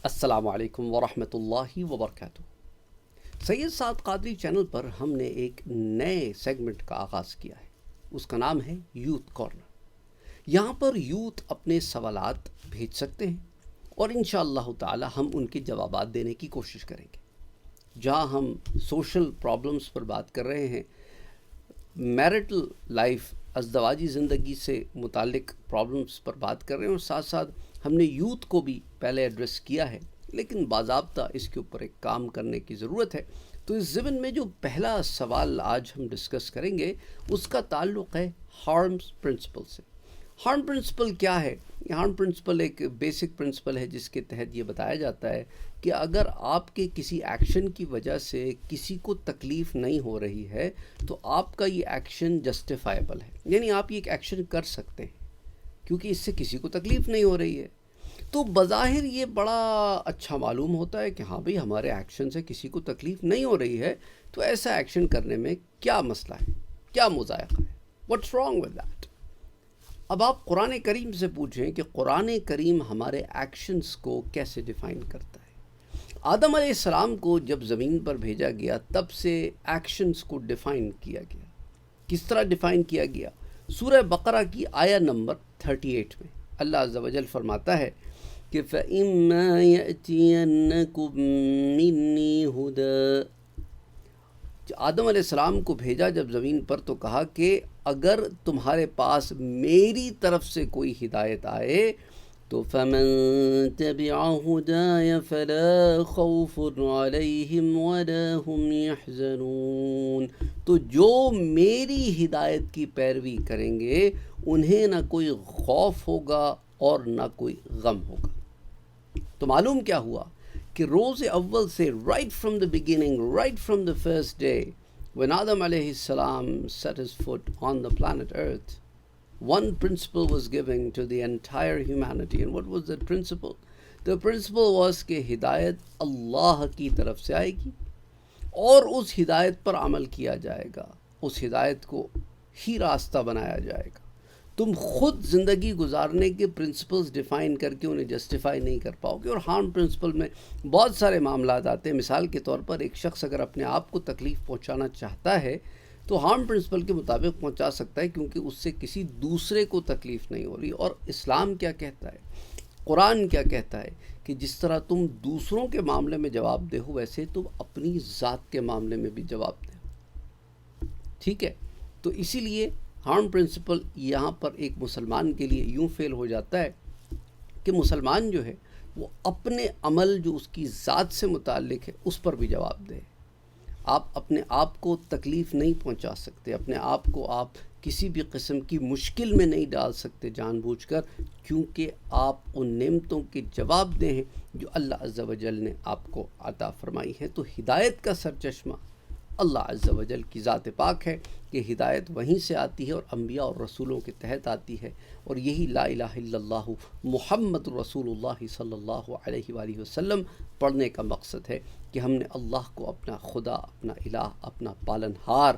السلام علیکم ورحمۃ اللہ وبرکاتہ۔ سید سعد قادری چینل پر ہم نے ایک نئے سیگمنٹ کا آغاز کیا ہے، اس کا نام ہے یوتھ کارنر۔ یہاں پر یوتھ اپنے سوالات بھیج سکتے ہیں اور انشاءاللہ تعالی ہم ان کے جوابات دینے کی کوشش کریں گے۔ جہاں ہم سوشل پرابلمز پر بات کر رہے ہیں، میرٹل لائف، ازدواجی زندگی سے متعلق پرابلمز پر بات کر رہے ہیں، اور ساتھ ساتھ ہم نے یوتھ کو بھی پہلے ایڈریس کیا ہے، لیکن باضابطہ اس کے اوپر ایک کام کرنے کی ضرورت ہے۔ تو اس ضمن میں جو پہلا سوال آج ہم ڈسکس کریں گے اس کا تعلق ہے ہارم پرنسپل سے۔ ہارم پرنسپل کیا ہے؟ ہارم پرنسپل ایک بیسک پرنسپل ہے جس کے تحت یہ بتایا جاتا ہے کہ اگر آپ کے کسی ایکشن کی وجہ سے کسی کو تکلیف نہیں ہو رہی ہے تو آپ کا یہ ایکشن جسٹیفائبل ہے، یعنی آپ یہ ایک ایکشن کر سکتے ہیں کیونکہ اس سے کسی کو تکلیف نہیں ہو رہی ہے۔ تو بظاہر یہ بڑا اچھا معلوم ہوتا ہے کہ ہاں بھئی ہمارے ایکشن سے کسی کو تکلیف نہیں ہو رہی ہے، تو ایسا ایکشن کرنے میں کیا مسئلہ ہے، کیا مضائقہ ہے، واٹس رانگ ود دیٹ؟ اب آپ قرآن کریم سے پوچھیں کہ قرآن کریم ہمارے ایکشنز کو کیسے ڈیفائن کرتا ہے۔ آدم علیہ السلام کو جب زمین پر بھیجا گیا تب سے ایکشنز کو ڈیفائن کیا گیا۔ کس طرح ڈیفائن کیا گیا؟ سورہ بقرہ کی آیہ نمبر 38 میں اللہ عز و جل فرماتا ہے کہ فَإِمَّا يَأْتِيَنَّكُم مِّنِّي هُدًى۔ آدم علیہ السلام کو بھیجا جب زمین پر تو کہا کہ اگر تمہارے پاس میری طرف سے کوئی ہدایت آئے تو فَمَن تَبِعَ هُدَايَ فَلَا خَوْفٌ عَلَيْهِمْ وَلَا هُمْ يَحْزَنُونَ۔ تو جو میری ہدایت کی پیروی کریں گے انہیں نہ کوئی خوف ہوگا اور نہ کوئی غم ہوگا۔ تو معلوم کیا ہوا کہ روز اول سے right from the beginning, right from the first day when Adam alayhi salam set his foot on the planet Earth, one principle was given to the entire humanity. And what was that principle? The principle was کہ ہدایت اللہ کی طرف سے آئے گی اور اس ہدایت پر عمل کیا جائے گا، اس ہدایت کو ہی راستہ بنایا جائے گا۔ تم خود زندگی گزارنے کے پرنسپلز ڈیفائن کر کے انہیں جسٹیفائی نہیں کر پاؤ گے۔ اور ہارم پرنسپل میں بہت سارے معاملات آتے ہیں۔ مثال کے طور پر ایک شخص اگر اپنے آپ کو تکلیف پہنچانا چاہتا ہے تو ہارم پرنسپل کے مطابق پہنچا سکتا ہے، کیونکہ اس سے کسی دوسرے کو تکلیف نہیں ہو رہی۔ اور اسلام کیا کہتا ہے، قرآن کیا کہتا ہے کہ جس طرح تم دوسروں کے معاملے میں جواب دہ ہو ویسے تم اپنی ذات کے معاملے میں بھی جواب دہ ہو، ٹھیک ہے؟ تو اسی لیے ہارم پرنسپل یہاں پر ایک مسلمان کے لیے یوں فیل ہو جاتا ہے کہ مسلمان جو ہے وہ اپنے عمل جو اس کی ذات سے متعلق ہے اس پر بھی جواب دے۔ آپ اپنے آپ کو تکلیف نہیں پہنچا سکتے، اپنے آپ کو آپ کسی بھی قسم کی مشکل میں نہیں ڈال سکتے جان بوجھ کر، کیونکہ آپ ان نعمتوں کے جواب دہ ہیں جو اللہ عز و جل نے آپ کو عطا فرمائی ہے۔ تو ہدایت کا سرچشمہ اللہ عز و جل کی ذات پاک ہے کہ ہدایت وہیں سے آتی ہے اور انبیاء اور رسولوں کے تحت آتی ہے، اور یہی لا الہ الا اللہ محمد رسول اللہ صلی اللہ علیہ وآلہ وسلم پڑھنے کا مقصد ہے کہ ہم نے اللہ کو اپنا خدا، اپنا الہ، اپنا پالن ہار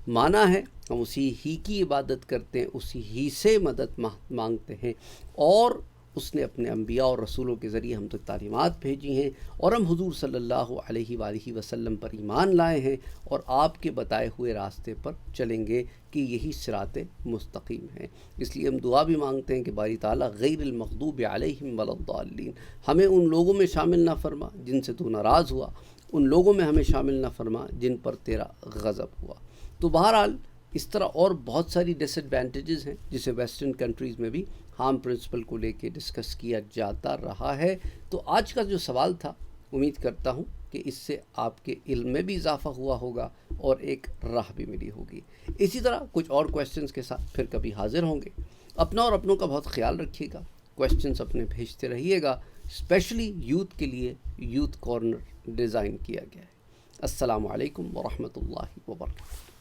مانا ہے، ہم اسی ہی کی عبادت کرتے ہیں، اسی ہی سے مدد مانگتے ہیں، اور اس نے اپنے انبیاء اور رسولوں کے ذریعے ہم تک تعلیمات بھیجی ہیں، اور ہم حضور صلی اللہ علیہ وآلہ وسلم پر ایمان لائے ہیں اور آپ کے بتائے ہوئے راستے پر چلیں گے کہ یہی صراط مستقیم ہے۔ اس لیے ہم دعا بھی مانگتے ہیں کہ باری تعالیٰ غیر المغضوب علیہم ولا الضالین، ہمیں ان لوگوں میں شامل نہ فرما جن سے تو ناراض ہوا، ان لوگوں میں ہمیں شامل نہ فرما جن پر تیرا غضب ہوا۔ تو بہرحال اس طرح اور بہت ساری ڈس ایڈوانٹیجز ہیں جسے ویسٹرن کنٹریز میں بھی ہارم پرنسپل کو لے کے ڈسکس کیا جاتا رہا ہے۔ تو آج کا جو سوال تھا، امید کرتا ہوں کہ اس سے آپ کے علم میں بھی اضافہ ہوا ہوگا اور ایک راہ بھی ملی ہوگی۔ اسی طرح کچھ اور کویسچنز کے ساتھ پھر کبھی حاضر ہوں گے۔ اپنا اور اپنوں کا بہت خیال رکھیے گا، کویسچنز اپنے بھیجتے رہیے گا۔ اسپیشلی یوتھ کے لیے یوتھ کارنر ڈیزائن کیا گیا ہے۔ السلام علیکم ورحمۃ اللہ وبرکاتہ۔